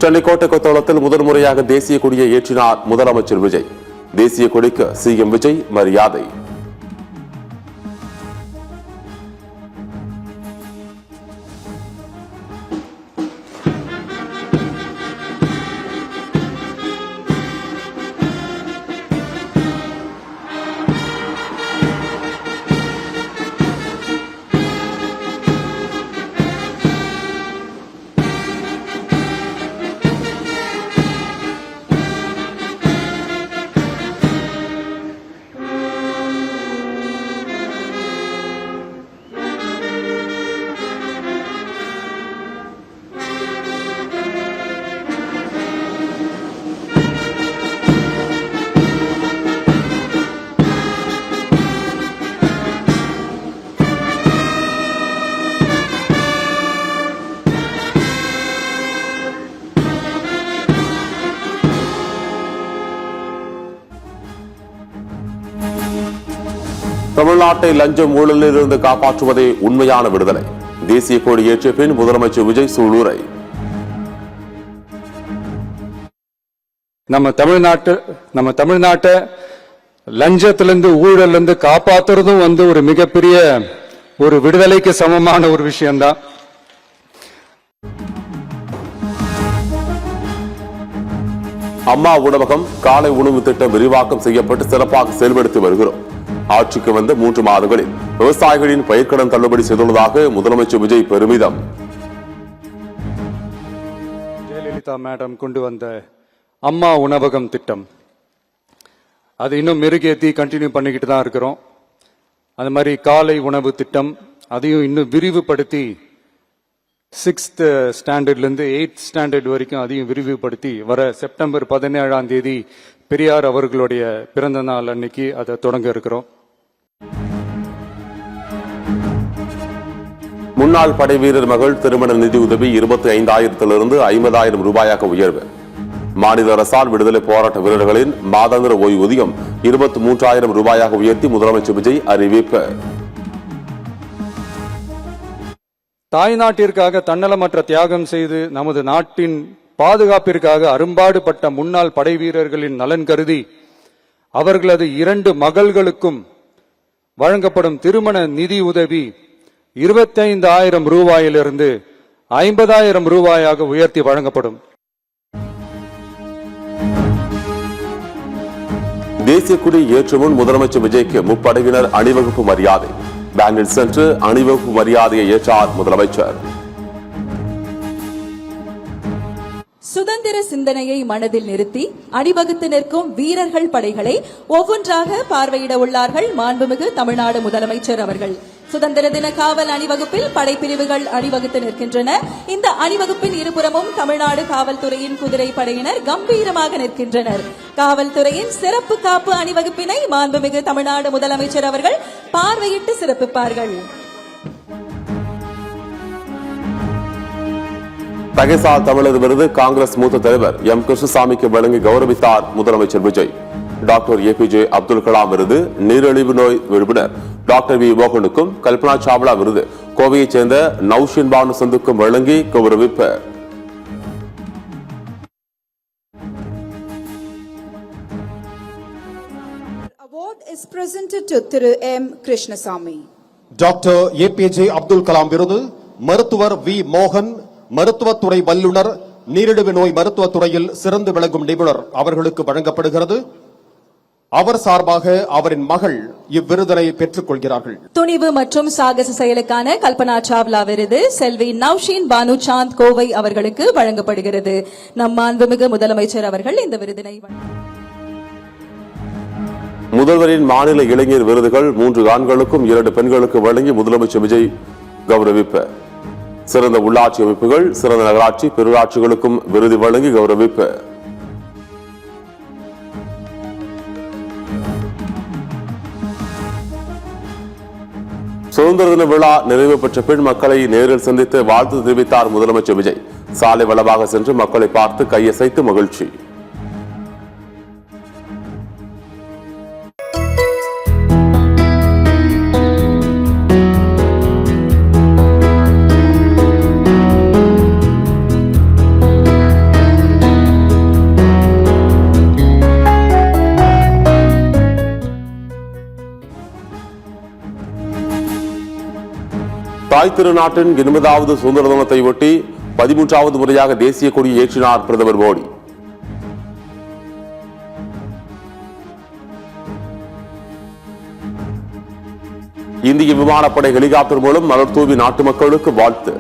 சென்னை கோட்டை கொத்தளத்தில் முதன்முறையாக தேசிய கொடியை ஏற்றினார் முதலமைச்சர் விஜய். தேசிய கொடிக்கு சிஎம் விஜய் மரியாதை. தமிழ்நாட்டை லஞ்சம் ஊழலில் இருந்து காப்பாற்றுவதே உண்மையான விடுதலை. தேசிய கொடி ஏற்றிய பின் முதலமைச்சர் விஜய் சூளுரை. நம்ம தமிழ்நாட்டை லஞ்சத்திலிருந்து ஊழலிருந்து காப்பாத்துறதும் ஒரு மிகப்பெரிய ஒரு விடுதலைக்கு சமமான ஒரு விஷயம்தான். அம்மா உணவகம் காலை உணவு திட்டம் விரிவாக்கம் செய்யப்பட்டு சிறப்பாக செயல்படுத்தி வருகிறோம். ஆட்சிக்கு வந்த 3 மாதங்களில் விவசாயிகளின் பயிர்க்கடன் தள்ளுபடி செய்துள்ளதாக முதலமைச்சர் விஜய் பெருமிதம். ஜெயலலிதா மேடம் கொண்டு வந்த அம்மா உணவகம் திட்டம் அது இன்னும் மெருகேற்றி கண்டினியூ பண்ணிக்கிட்டு தான் இருக்கிறோம். அது மாதிரி காலை உணவு திட்டம் அதையும் இன்னும் விரிவுபடுத்தி 6th ஸ்டாண்டர்ட்லேருந்து 8th ஸ்டாண்டர்ட் வரைக்கும் அதையும் விரிவுபடுத்தி வர செப்டம்பர் 17ஆம் தேதி பெரியார் அவர்களுடைய பிறந்த நாள் அன்னைக்கு அதை தொடங்க இருக்கிறோம். முன்னாள் படை வீரர் மகள் திருமண நிதி உதவி 25,000 50,000 ரூபாயாக உயர்வு. மாநில அரசால் விடுதலை போராட்ட வீரர்களின் மாதாந்திர ஓய்வூதியம் 23,000 ரூபாயாக உயர்த்தி முதலமைச்சர் விஜய் அறிவிப்பு. தாய்நாட்டிற்காக தன்னலமற்ற தியாகம் செய்து நமது நாட்டின் பாதுகாப்பிற்காக அரும்பாடுபட்ட முன்னாள் படை வீரர்களின் நலன் கருதி அவர்களது 2 மகள்களுக்கும் வழங்கப்படும் திருமண நிதி உதவி 25,000 ரூபாயிலிருந்து 50,000 ரூபாயாக உயர்த்தி வழங்கப்படும். தேசிய கொடி ஏற்றும் முன் முதலமைச்சர் விஜய்க்கு முப்படையினர் அணிவகுப்பு மரியாதை. பேங்கில் சென்று அணிவகுப்பு மரியாதையை ஏற்றார் முதலமைச்சர். சுதந்திர சிந்தனையை மனதில் நிறுத்தி அணிவகுத்து நிற்கும் வீரர்கள் படைகளை ஒவ்வொன்றாக பார்வையிட உள்ளார்கள் மாண்புமிகு தமிழ்நாடு முதலமைச்சர் அவர்கள். சுதந்திர தின காவல் அணிவகுப்பில் படைப்பிரிவுகள் அணிவகுத்து நிற்கின்றன. இந்த அணிவகுப்பின் இருபுறமும் தமிழ்நாடு காவல்துறையின் குதிரை படையினர் கம்பீரமாக நிற்கின்றனர். காவல்துறையின் சிறப்பு காப்பு அணிவகுப்பினை மாண்புமிகு தமிழ்நாடு முதலமைச்சர் அவர்கள் பார்வையிட்டு சிறப்பிப்பார்கள். தகைசால் தமிழர் விருது காங்கிரஸ் மூத்த தலைவர் எம் கிருஷ்ணசாமிக்கு வழங்கி கௌரவித்தார் முதலமைச்சர் விஜய். டாக்டர் APJ அப்துல் கலாம் விருது நீரிழிவு நோய் நிபுணர் டாக்டர் வி மோகனுக்கும், கல்பனா சாவ்லா விருது கோவையைச் சேர்ந்த நௌஷின் பானு சந்துக்கும் வழங்கி கௌரவிப்பு. Award is presented to Thiru M. Krishnasamy. Doctor APJ Abdul Kalam விருது மருத்துவர் வி மோகன் மருத்துவத்துறை வல்லுநர் நீரிழிவு நோய் மருத்துவத்துறையில் சிறந்து விளங்கும் நிபுணர் அவர்களுக்கு வழங்கப்படுகிறது. அவர் சார்பாக அவரின் மகள் இவ்விருதனை பெற்றுக் கொள்கிறார்கள். துணிவு மற்றும் சாகச செயலுக்கான கல்பனா சாவ்லா விருது செல்வி நௌஷின் பானு சாந்த் கோவை அவர்களுக்கு வழங்கப்படுகிறது. நம் மாண்புமிகு முதலமைச்சர் அவர்கள் இந்த விருதினை முதல்வரின் மாநில இளைஞர் விருதுகள் 3 ஆண்களுக்கும் 2 பெண்களுக்கு வழங்கி முதலமைச்சர் விஜய் கௌரவிப்பு. சிறந்த உள்ளாட்சி அமைப்புகள், சிறந்த நகராட்சி, பெருளாட்சிகளுக்கும் விருது வழங்கி கௌரவிப்பு. சுதந்திர தின விழா நிறைவு பெற்ற பின் மக்களை நேரில் சந்தித்து வாழ்த்து தெரிவித்தார் முதலமைச்சர் விஜய். சாலை வளமாக சென்று மக்களை பார்த்து கையசைத்து மகிழ்ச்சி. தாய் திருநாட்டின் 80வது சுதந்திர தினத்தை ஒட்டி 13வது முறையாக தேசிய கொடியை ஏற்றினார் பிரதமர் மோடி. இந்திய விமானப்படை ஹெலிகாப்டர் மூலம் மலர் தூவி நாட்டு மக்களுக்கு வாழ்த்து.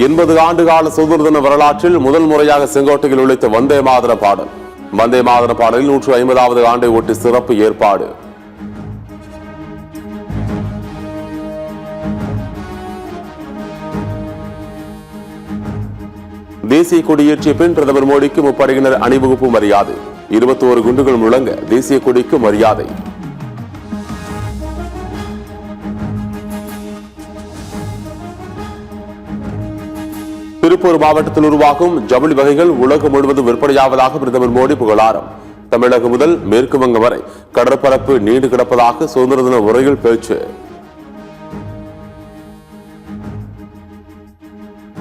எண்பது ஆண்டுகால சுதந்திர தின வரலாற்றில் முதல் முறையாக செங்கோட்டையில் ஒலித்த வந்தே மாதர பாடல். வந்தே மாதர பாடலில் 150வது ஆண்டை ஒட்டி சிறப்பு ஏற்பாடு. தேசிய கொடியேற்றிய பின் பிரதமர் மோடிக்கு முப்படையினர் அணிவகுப்பு மரியாதை. 21 குண்டுகள் முழங்க தேசிய கொடிக்கு மரியாதை. திருப்பூர் மாவட்டத்தில் உருவாகும் ஜவுளி வகைகள் உலகம் முழுவதும் விற்பனையாவதாக பிரதமர் மோடி புகழாரம். தமிழகம் முதல் மேற்கு வங்கம் வரை கடற்பரப்பு நீண்டு கிடப்பதாக சுதந்திர தின உரையில் பேச்சு.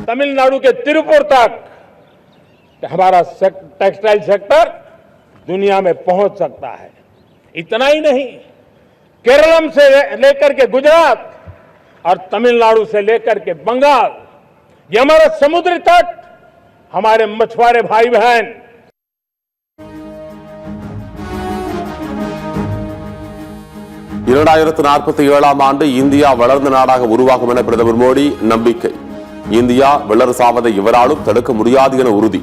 तमिलनाडु के तिरुपुर तक हमारा टेक्सटाइल सेक्टर दुनिया में पहुंच सकता है। इतना ही नहीं, केरलम से लेकर के गुजरात और तमिलनाडु से लेकर के बंगाल, ये हमारा समुद्री तट, हमारे मछुआरे भाई बहन 2047 ஆண்டு இந்தியா வளர்ந்த நாடாக உருவாகும் என பிரதமர் மோடி நம்பிக்கை. இந்தியா வல்லரசாவதை எவராலும் தடுக்க முடியாது என உறுதி.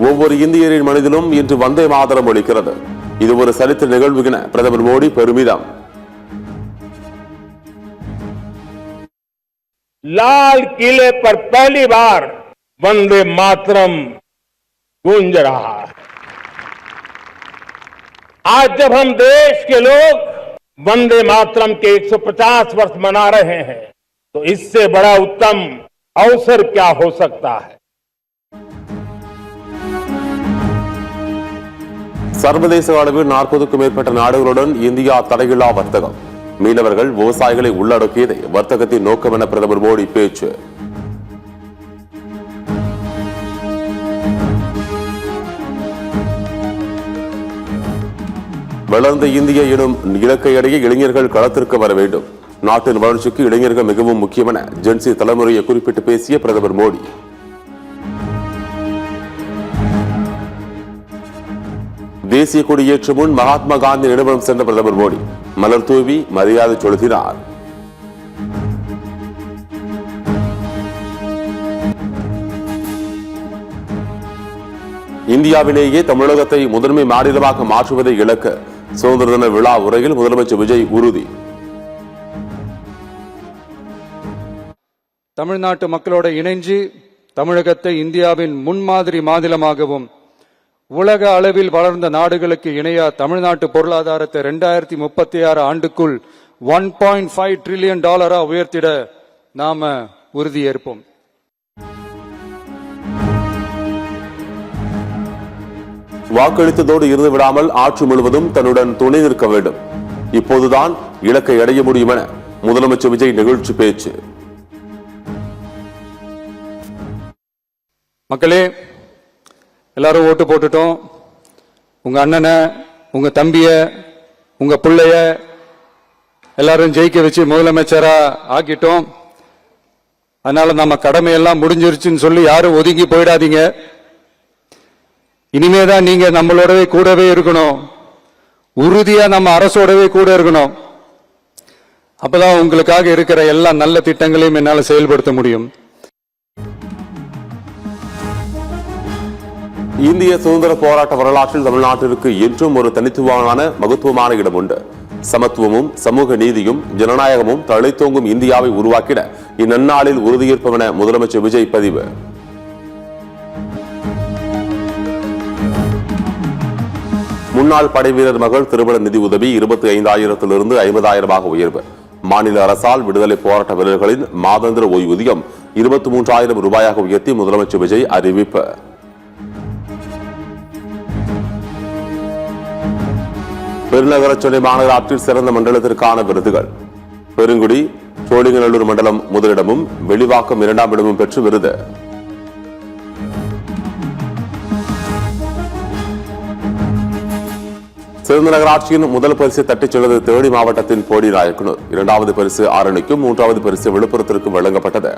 ஒவ்வொரு இந்தியரின் மனதிலும் இன்று வந்தே மாதரம் ஒலிக்கிறது. இது ஒரு சரித்திர நிகழ்வு என பிரதமர் மோடி பெருமிதம். लाल किले पर पहली बार वंदे मातरम गूंज रहा है। आज जब हम देश के लोग वंदे मातरम के 150 वर्ष मना रहे हैं, तो इससे बड़ा उत्तम अवसर क्या हो सकता है। சர்வதேச அளவில் 40க்கும் மேற்பட்ட நாடுகளுடன் இந்தியா தடையில்லா வர்த்தகம். மீனவர்கள் விவசாயிகளை உள்ளடக்கியதை வர்த்தகத்தின் நோக்கம் என பிரதமர் மோடி பேச்சு. வளர்ந்த இந்தியா எனும் இலக்கை அடைய இளைஞர்கள் களத்திற்கு வர வேண்டும். நாட்டின் வளர்ச்சிக்கு இளைஞர்கள் மிகவும் முக்கியம் என ஜென்சி தலைமுறையை குறிப்பிட்டு பேசிய பிரதமர் மோடி. தேசிய கொடியேற்ற முன் மகாத்மா காந்தி நினைவகம் சென்ற பிரதமர் மோடி மலர் தூவி மரியாதை செலுத்தினார். இந்தியாவிலேயே தமிழகத்தை முதன்மை மாநிலமாக மாற்றுவதை இலக்கு. சுதந்திர தின விழா உரையில் முதலமைச்சர் விஜய் உறுதி. தமிழ்நாட்டு மக்களோட இணைஞ்சு தமிழகத்தை இந்தியாவின் முன்மாதிரி மாநிலமாகவும் உலக அளவில் வளர்ந்த நாடுகளுக்கு இணையா தமிழ்நாட்டு பொருளாதாரத்தை 2036 ஆண்டுக்குள் $1.5 trillion உயர்த்திட நாம உறுதியேற்போம். வாக்களித்ததோடு இருந்து விடாமல் ஆட்சி முழுவதும் தன்னுடன் துணை நிற்க வேண்டும். இப்போதுதான் இலக்கை அடைய முடியும் என முதலமைச்சர் விஜய் நிகழ்ச்சி பேச்சு. மக்களே, எல்லாரும் ஓட்டு போட்டுட்டோம். உங்க அண்ணனை, உங்க தம்பிய, உங்க பிள்ளைய எல்லாரும் ஜெயிக்க வச்சு முதலமைச்சரா ஆக்கிட்டோம். அதனால நம்ம கடமையெல்லாம் முடிஞ்சிருச்சுன்னு சொல்லி யாரும் ஒதுங்கி போயிடாதீங்க. இனிமேதான் நீங்க நம்மளோடவே கூடவே இருக்கணும். உறுதியா நம்ம அரசோடவே கூட இருக்கணும். அப்பதான் உங்களுக்காக இருக்கிற எல்லா நல்ல திட்டங்களையும் என்னால செயல்படுத்த முடியும். இந்திய சுதந்திர போராட்ட வரலாற்றில் தமிழ்நாட்டிற்கு என்றும் ஒரு தனித்துவமான மகத்துவமான இடம் உண்டு. சமத்துவமும் சமூக நீதியும் ஜனநாயகமும் தழைத்தோங்கும் இந்தியாவை உருவாக்கிட இந்நன்னாளில் உறுதியேற்போம் என முதலமைச்சர் விஜய் பதிவு. முன்னாள் படை வீரர் மகள் திருமண நிதி உதவி 25,000 50,000 உயர்வு. மாநில அரசால் விடுதலை போராட்ட வீரர்களின் மாதாந்திர ஓய்வூதியம் 23,000 உயர்த்தி முதலமைச்சர் விஜய் அறிவிப்பு. பெருநகர சென்னை மாநகராட்சியில் சிறந்த மண்டலத்திற்கான விருதுகள். பெருங்குடி சோழிங்கநல்லூர் மண்டலம் முதலிடமும் வெளிவாக்கம் 2ஆம் இடமும் பெற்று விருது. சிறந்த நகராட்சியின் முதல் பரிசு தட்டிச் சென்றது தேனி மாவட்டத்தின் போடி நாயக்கனூர். இரண்டாவது பரிசு ஆரணிக்கும், மூன்றாவது பரிசு விழுப்புரத்திற்கும் வழங்கப்பட்டது.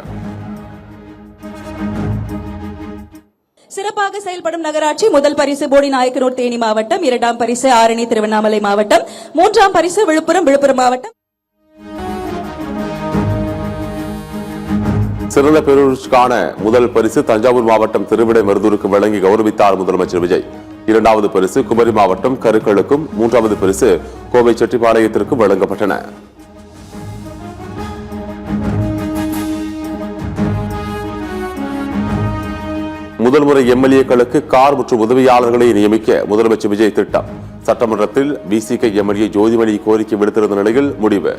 சிறப்பாக செயல்படும் நகராட்சி முதல் பரிசு போடி நாயக்கனூர் தேனி மாவட்டம், இரண்டாம் பரிசு ஆரணி திருவண்ணாமலை மாவட்டம், மூன்றாம் பரிசு விழுப்புரம் மாவட்டம். சிறந்த பேரூராட்சிக்கான முதல் பரிசு தஞ்சாவூர் மாவட்டம் திருவிடைமருதூருக்கு வழங்கி கௌரவித்தார் முதலமைச்சர் விஜய். இரண்டாவது பரிசு குமரி மாவட்டம் கருக்களுக்கும், மூன்றாவது பரிசு கோவை செட்டிப்பாளையத்திற்கு வழங்கப்பட்டன. முதல் முறை எம்எல்ஏக்களுக்கு கார் மற்றும் உதவியாளர்களை நியமிக்க முதலமைச்சர் விஜய் திட்டம். சட்டமன்றத்தில் விசிக எம்எல்ஏ ஜோதிமணி கோரிக்கை விடுத்திருந்த நிலையில் முடிவு.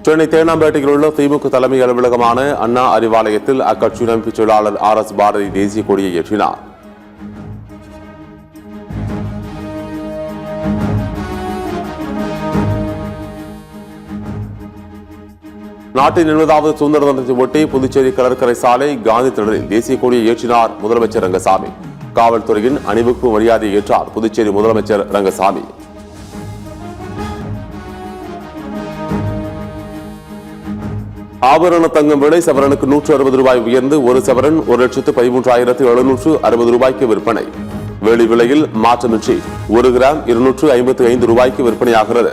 சென்னை தேனாம்பேட்டையில் உள்ள திமுக தலைமை அலுவலகமான அண்ணா அறிவாலயத்தில் அக்கட்சியின் அமைப்பு செயலாளர் RS பாரதி தேசிய கொடியை ஏற்றினார். நாட்டின் 80வது சுதந்திர தினத்தை ஒட்டி புதுச்சேரி கடற்கரை சாலை காந்தி திடலில் தேசிய கொடியை ஏற்றினார் முதலமைச்சர் ரங்கசாமி. காவல்துறையின் அணிவகுப்பு மரியாதையை ஏற்றார் புதுச்சேரி முதலமைச்சர் ரங்கசாமி. ஆபரண தங்கம் விலை சவரனுக்கு 160 ரூபாய் உயர்ந்து ஒரு சவரன் 1,13,760 ரூபாய்க்கு விற்பனை. வெளி விலையில் மாற்றமின்றி 1 கிராம் 255 ரூபாய்க்கு விற்பனையாகிறது.